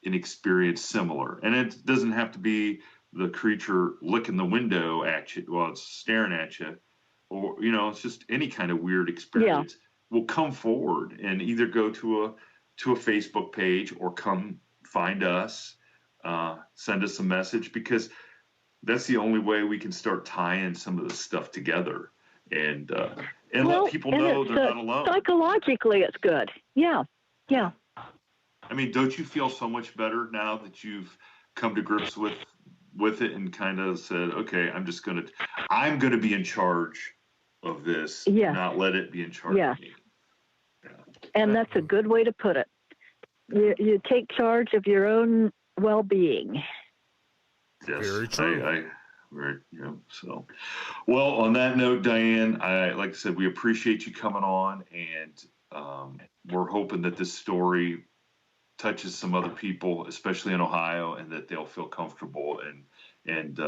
an experience similar, and it doesn't have to be the creature licking the window at you while it's staring at you, or it's just any kind of weird experience. Will come forward and either go to a Facebook page or come find us, send us a message, because that's the only way we can start tying some of this stuff together and let people know they're not alone. Psychologically, it's good. Yeah. I mean, don't you feel so much better now that you've come to grips with it and kind of said, okay, I'm going to be in charge of this, not let it be in charge of me. Yeah. And that's a good way to put it. You take charge of your own well-being. Yes, very true. So, well, on that note, Diane, like I said, we appreciate you coming on, and we're hoping that this story touches some other people, especially in Ohio, and that they'll feel comfortable and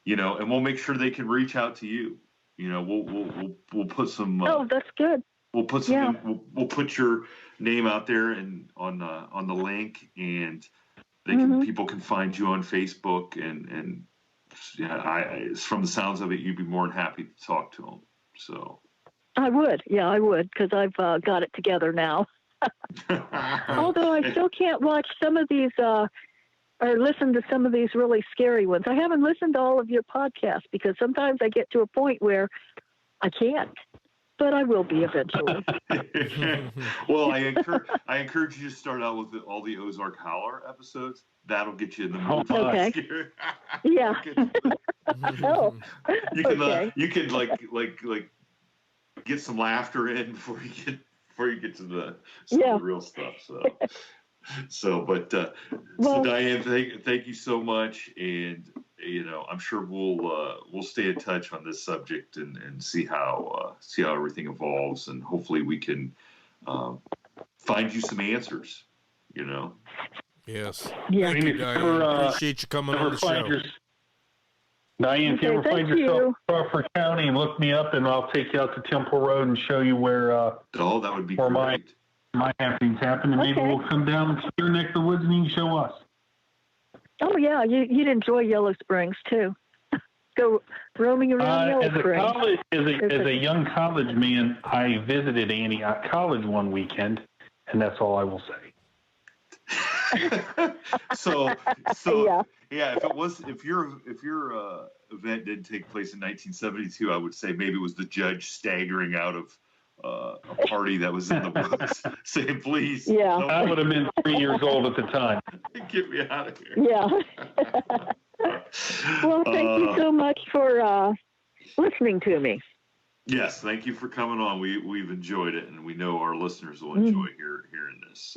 we'll make sure they can reach out to you. We'll put some. Oh, that's good. We'll put some. We'll put your name out there and on the link, and people can find you on Facebook, and from the sounds of it, you'd be more than happy to talk to them. So I would, because I've got it together now. Although I still can't watch some of these or listen to some of these really scary ones. I haven't listened to all of your podcasts because sometimes I get to a point where I can't. But I will be eventually. Well, I encourage you to start out with all the Ozark Howler episodes. That'll get you in the mood. Okay. Yeah. Oh. You can like get some laughter in before you get to the real stuff. So Diane, thank you so much, and I'm sure we'll stay in touch on this subject and see how everything evolves, and hopefully we can find you some answers. Yes. Yeah. Thank you, Diane. Appreciate you coming on the show. Diane, if you ever find yourself in Crawford County, look me up, and I'll take you out to Temple Road and show you where. That would be great. My happenings happen, and maybe we'll come down to your neck of the woods and you can show us. Oh yeah, you'd enjoy Yellow Springs too. Go roaming around Yellow Springs. As a young college man, I visited Antioch College one weekend, and that's all I will say. so if your event didn't take place in 1972, I would say maybe it was the judge staggering out of a party that was in the woods, saying, "Please." Yeah, I would have been 3 years old at the time. Get me out of here. Yeah. Well, thank you so much for listening to me. Yes, thank you for coming on. We've enjoyed it, and we know our listeners will enjoy hearing this.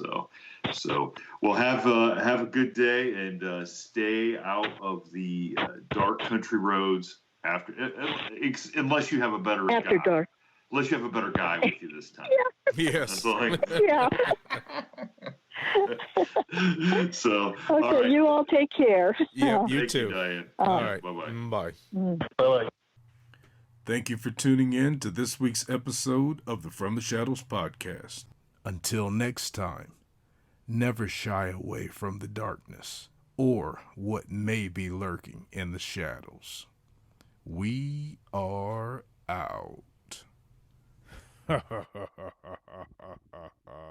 So we'll have a good day, and stay out of the dark country roads unless you have a better after dark. Unless you have a better guy with you this time. Yes. Yeah. So, okay, all right. You all take care. Yeah, you Thank too. You, Diane. All right. Bye-bye. Bye. Bye. Thank you for tuning in to this week's episode of the From the Shadows podcast. Until next time, never shy away from the darkness or what may be lurking in the shadows. We are out. Ha ha ha ha ha ha ha.